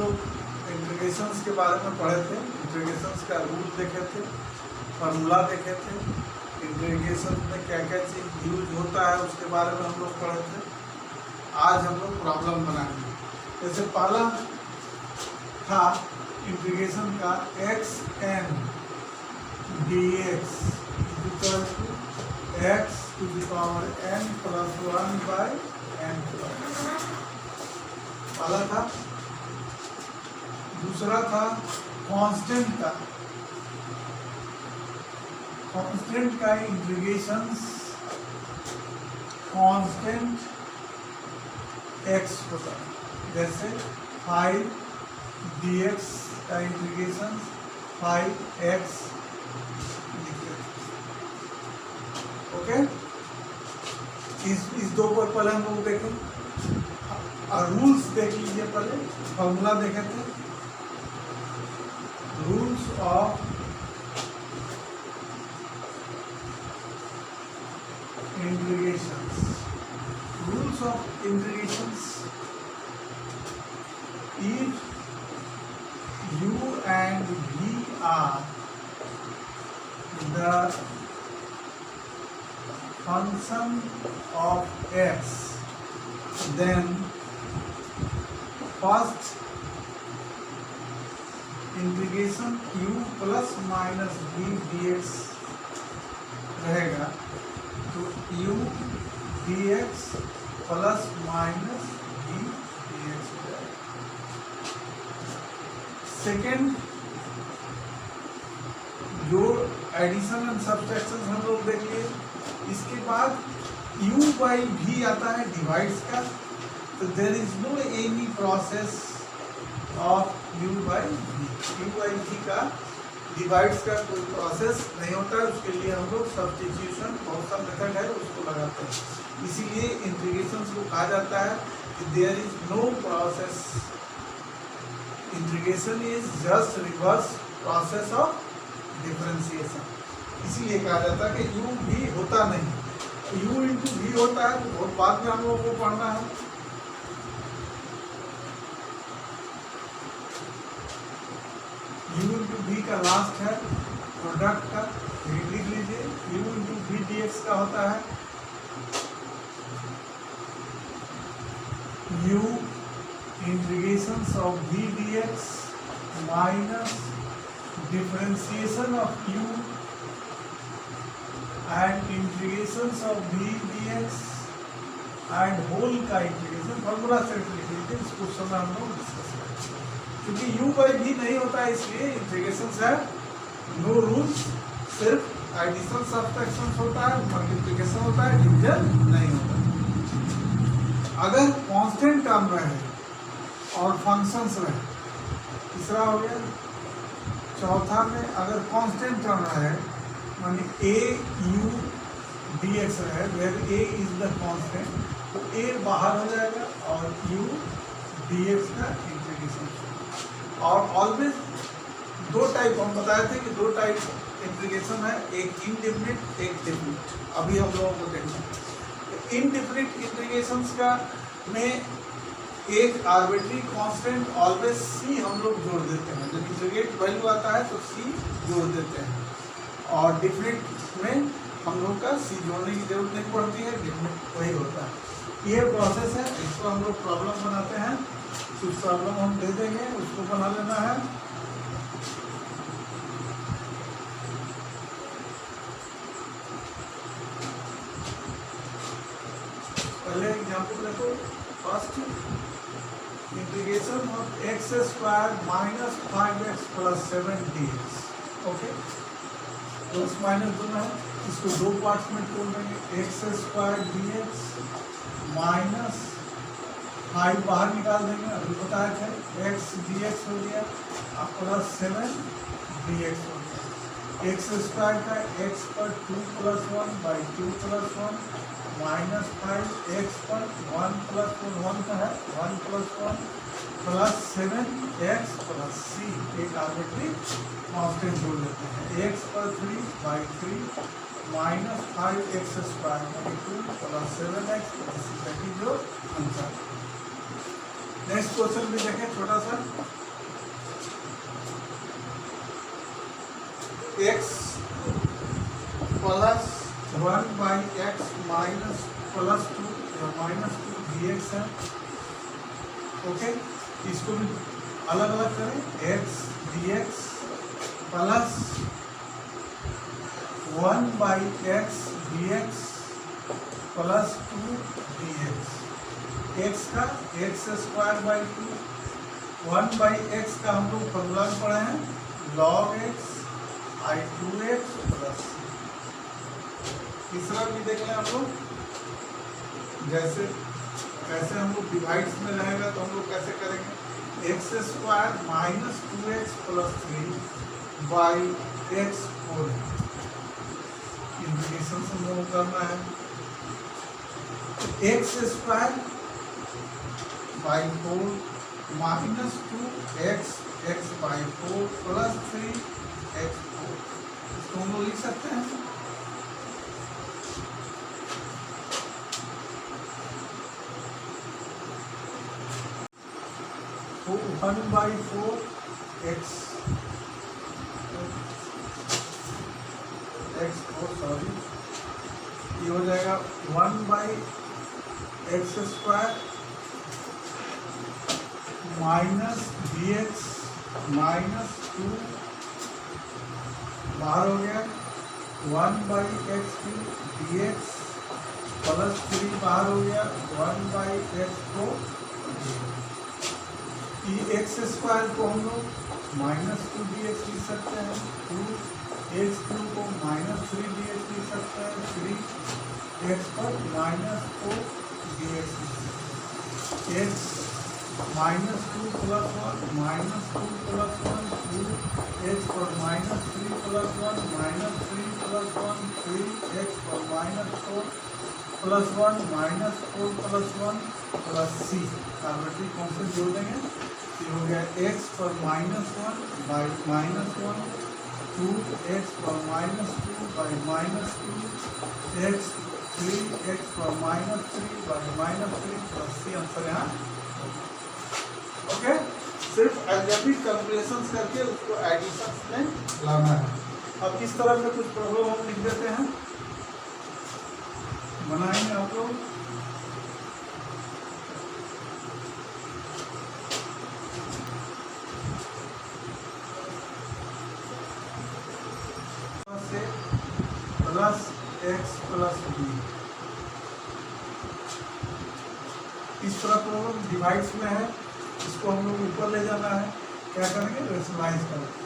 लोग इंटीग्रेशंस के बारे में पढ़े थे, इंटीग्रेशंस का रूल देखे थे, फार्मूला देखे थे, इंटीग्रेशन में क्या क्या चीज़ यूज होता है उसके बारे में हम लोग पढ़े थे। आज हम लोग प्रॉब्लम बनाएंगे। जैसे पहला था इंटीग्रेशन का x n d x equal to x to the power n plus 1 by n पहला था। दूसरा था कांस्टेंट का इंटीग्रेशंस कांस्टेंट एक्स होता है, जैसे 5 dx का इंटीग्रेशन 5x लिखते। ओके, इस दो पर पहले हम लोग देखें और रूल्स देख लीजिए। पहले फॉर्मूला देखे थे, rules of integrations. Rules of integrations, if u and v are the function of x, then first integration u plus minus v dx रहेगा, तो u dx plus minus v dx हो जाएगा। Second, जो addition and subtraction हम लोग देख लिए। इसके बाद u बाई v आता है डिवाइड्स का, तो there is no any process of u by v का डिवाइड्स का कोई प्रोसेस नहीं होता है। उसके लिए हम लोग सब्स्टिट्यूशन बहुत सा मेथड है उसको लगाते हैं। इसीलिए इंटीग्रेशन को कहा जाता है कि there is no process, integration is just reverse process of differentiation. इसीलिए कहा जाता है कि u भी होता नहीं, u इंटू v होता है, तो बहुत बाद में हम लोगों को पढ़ना है। u इंटू v का लास्ट है प्रोडक्ट का, लिख लीजिए। u इंटू v dx का होता है u integrations of v dx minus differentiation of u and integrations of v dx and whole का इंटीग्रेशन। फॉर्मूला सेट लिख लीजिए, इस क्वेश्चन में हम लोग डिस्कस करेंगे। क्योंकि u बाई v नहीं होता है, इसलिए इंटीग्रेशंस है नो रूल्स, सिर्फ एडिशन सब्सट्रैक्शन होता है, मल्टीप्लिकेशन होता है, डिवीजन नहीं होता। अगर कांस्टेंट टर्म रहे और फंक्शंस रहे, तीसरा हो गया। चौथा में अगर कांस्टेंट टर्म रहे माने a u dx रहे, where a is the constant, तो a बाहर हो जाएगा और u dx का इंटीग्रेशन। और ऑलवेज दो टाइप हम बताए थे कि दो टाइप इंटीग्रेशन है, एक इनडेफिनिट एक डेफिनिट। अभी हम लोगों को देखना है इनडेफिनिट इंटीग्रेशंस का में एक आर्बिट्री कांस्टेंट ऑलवेज c हम लोग जोड़ देते हैं। जब इंटीग्रेट वैल्यू आता है तो c जोड़ देते हैं, और डेफिनिट में हम लोग का c जोड़ने की जरूरत नहीं पड़ती है, डेफिनिट वही होता है। ये प्रोसेस है, इसको हम लोग प्रॉब्लम बनाते हैं। कुछ प्रॉब्लम हम दे देंगे, उसको बना लेना है। पहले एग्जाम्पल देखो, first integration of x square minus 5x plus 7 dx। Okay, plus minus दोनों है, इसको दो पार्ट्स में तोड़ देंगे। एक्स स्क्वायर dx माइनस 5 बाहर निकाल देंगे, अभी बताया था x dx हो गया, अब प्लस 7 dx हो गया। एक्स स्क्वायर का x पर 2 plus 1 by 2 plus 1 minus 5 x पर 1 प्लस 1 का है 1 plus 1 plus 7 x plus c, एक आर्बिट्री कांस्टेंट जोड़ लेते हैं। x पर 3 by 3 minus 5x square by 2 plus 7x plus c, जो आंसर। नेक्स्ट क्वेश्चन भी देखें, छोटा सा। X plus 1/x minus plus 2 या माइनस 2 dx है। ओके, इसको भी अलग अलग करें, x dx plus 1/x dx plus 2 dx। x का x²/2, 1/x का हम लोग फॉर्मूला में पढ़े हैं log x i2x प्लस। तीसरा भी देख लें हम लोग, जैसे कैसे हम लोग डिवाइड्स में रहेगा तो हम लोग कैसे करेंगे, x² minus 2x plus 3/x4 integration से मूव करना है। x² by 4 minus 2x x/4 plus 3x4, इसको हम लोग लिख सकते हैं। तो 1/4 x4 सॉरी, ये हो जाएगा 1/x² माइनस dx माइनस 2 बाहर हो गया, 1/x3 dx प्लस 3 बाहर हो गया, 1/x4 x² को हम लोग माइनस 2 dx लिख सकते हैं, 2x3 को माइनस 3 dx लिख सकते हैं, 3x पर minus 4 dx x minus 2 plus 1 minus 2 plus 1 2x पर minus 3 plus 1 minus 3 plus 1 3x पर minus 4 plus 1 minus 4 plus 1 plus c arbitrary constant जोड़ देंगे, ये हो गया x पर माइनस 1 बाई माइनस 1 2x पर minus 2 by minus 2 x 3x पर minus 3 by minus 3 plus c answer यहाँ। ओके, सिर्फ अलजेब्रिक कैलकुलेशंस करके उसको एडिशंस में लाना है। अब इस तरह के कुछ प्रॉब्लम हम लिख देते हैं, बनाएंगे आप लोग। से प्लस x प्लस b, इस तरह प्रॉब्लम डिवाइड्स में है, इसको हम लोग ऊपर ले जाना है। क्या करेंगे, रेशनलाइज करेंगे,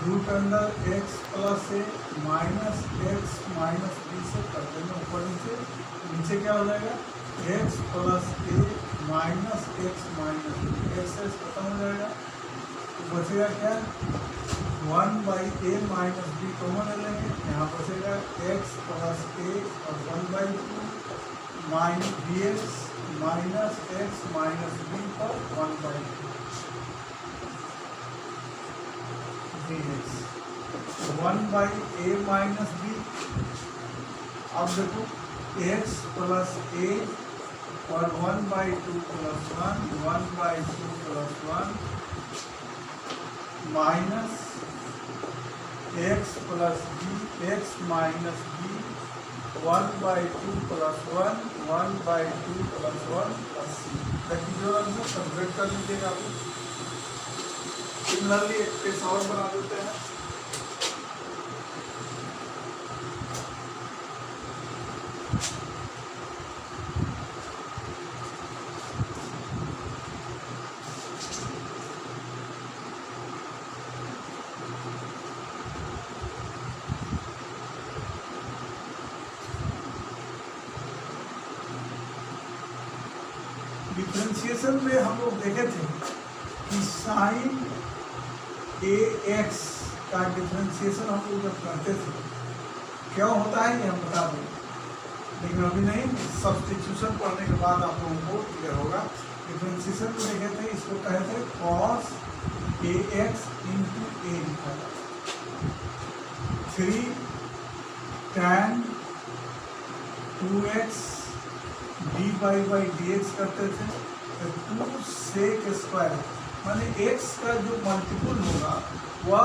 √x plus a minus x minus b से कर देंगे ऊपर नीचे, नीचे क्या हो जाएगा x plus a minus x minus b, x से खत्म हो जाएगा तो बचेगा क्या 1/a माइनस b कॉमन ले लेंगे, यहाँ बचेगा x प्लस a और 1/2 minus dx minus x minus b पर 1/2 dx 1/a माइनस b। अब देखो x प्लस a और 1/2 plus 1 1/2 plus 1 minus x plus b x minus b 1/2 plus 1 1/2 plus 1 plus c। ताकि जो आंसर सब्ट्रैक्ट कर लीजिएगा आप। सिमिलरली एक केस और बना देते हैं। डिफरेंशिएशन में हम लोग देखे थे कि साइन ax का डिफरेंशिएशन हम लोग जब करते थे क्या होता है ये हम बता दें, लेकिन अभी नहीं, सब्स्टिट्यूशन पढ़ने के बाद आप लोगों को क्लियर होगा। डिफरेंशिएशन में देखे थे, इसको कहे थे cos ax इंटू a लिखा था, 3 tan 2x dy/dx करते थे, तो 2 sec² माने x का जो मल्टीपल होगा वह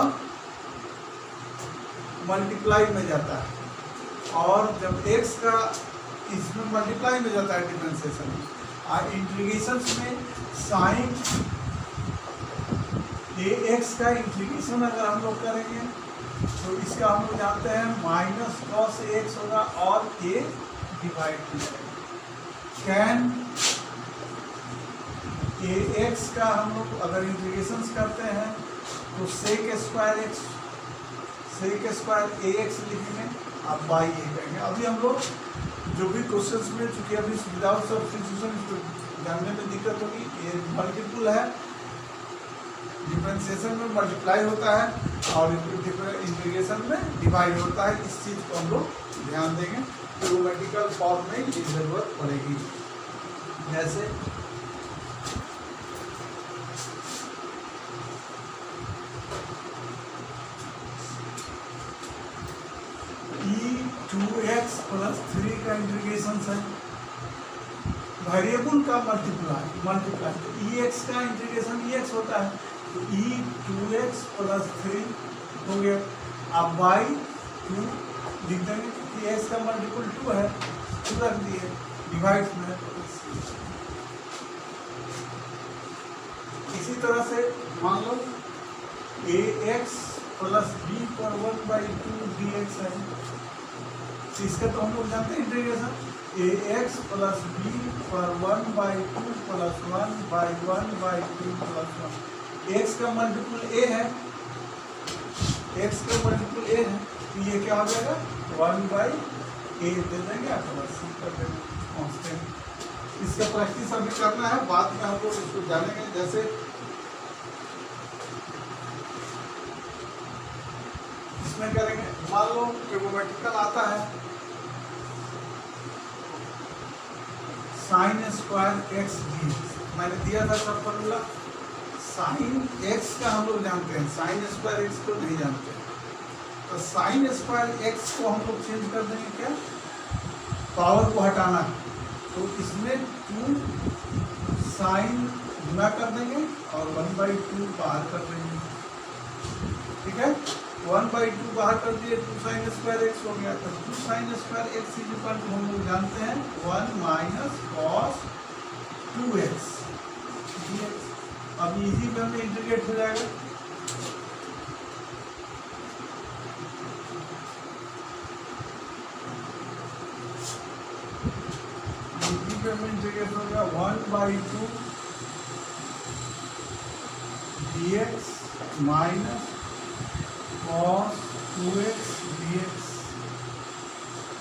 मल्टीप्लाई में जाता है और जब x का इसमें मल्टीप्लाई में जाता है डिफरेंशिएशन में, और इंटीग्रेशन में साइन ax का इंटीग्रेशन अगर हम लोग करेंगे तो इसका हम लोग जानते हैं माइनस कॉस एक्स होगा और a डिवाइड हो जाएगा। कैन ax का हम लोग अगर इंटीग्रेशन करते हैं तो sec square x sec square ax लिखेंगे, आप बाई ए कहेंगे। अभी हम लोग जो भी क्वेश्चंस में, चूंकि अभी विदाउट सब्स्टिट्यूशन इसको जानने में दिक्कत होगी, ये मल्टीपल है, डिफरेंशिएशन में मल्टीप्लाई होता है और इंटीग्रेशन में डिवाइड होता है। इस चीज़ को हम लोग ध्यान देंगे, ट्रिगोनोमेट्रिकल फॉर्म में ये जरूरत पड़ेगी। जैसे e2x प्लस 3 का इंटीग्रेशन है, वेरिएबल का मल्टीप्लाई तो ex का इंटीग्रेशन ex होता है, तो e2x प्लस 3 हो गया। आप बाई 2 लिख देंगे क्योंकि x का मल्टीपल 2 है, 2 रख दिए, डिवाइड में। इसी तरह से मान लो ax प्लस b पर 1/2 dx है, इसका तो हम लोग जानते हैं इंटीग्रेशन ax प्लस b पर 1/2 प्लस 1/1/2 प्लस 1। x का मल्टीपल a है, x का मल्टीपल a है, तो ये क्या हो जाएगा 1/a दे देंगे प्लस c कर देंगे कांस्टेंट। इसका प्रैक्टिस अभी करना है, बाद में हम लोग इसको जानेंगे। जैसे इसमें करेंगे, मान लो ट्रिगोनोमेट्रिकल आता है साइन स्क्वायर एक्स डी, मैंने दिया था सब फॉर्मूला। साइन एक्स का हम लोग जानते हैं, साइन स्क्वायर एक्स को नहीं जानते, तो साइन स्क्वायर एक्स को हम लोग चेंज कर देंगे, क्या पावर को हटाना, तो इसमें 2 साइन गुना कर देंगे और 1/2 बाहर कर देंगे। ठीक है, 1/2 बाहर कर दिए, 2 साइन स्क्वायर एक्स हो गया। तो 2 sine square x equal to हम लोग जानते हैं 1 माइनस कॉस 2x dx। अब इजी वे में इंटीग्रेट हो जाएगा, इजी वे में इंटीग्रेट हो गया 1/2 dx minus cos 2x dx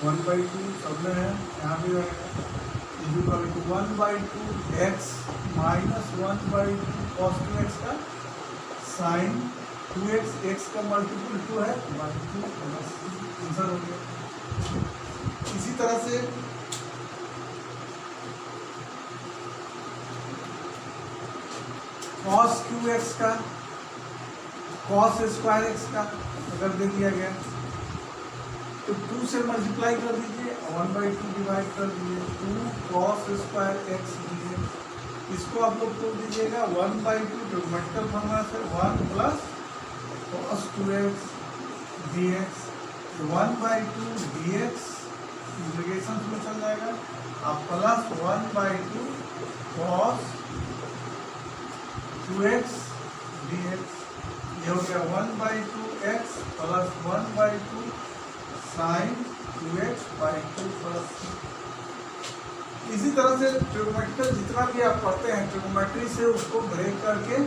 1/2 सब में है, यहाँ भी रहेगा, equal to 1/2 x minus 1/2 cos 2x का साइन 2x, x का मल्टीपल 2 है, 1/2 आंसर हो गया। इसी तरह से cos qx का cos स्क्वायर एक्स का अगर दे दिया गया तो 2 से मल्टीप्लाई कर दीजिए, 1/2 डिवाइड कर दीजिए, 2 cos स्क्वायर एक्स dx। इसको आप लोग तोड़ दीजिएगा 1/2 ट्रिगोनोमेट्रिकल फॉर्मूला से 1 plus cos 2x dx, 1/2 dx integration में चल जाएगा, आप प्लस 1/2 cos 2x dx, ये हो गया 1/2x plus 1/2 sign 2x/2 plus. इसी तरह से ट्रिगोनोमेट्रिकल जितना भी आप पढ़ते हैं ट्रिगोनोमेट्री से उसको ब्रेक करके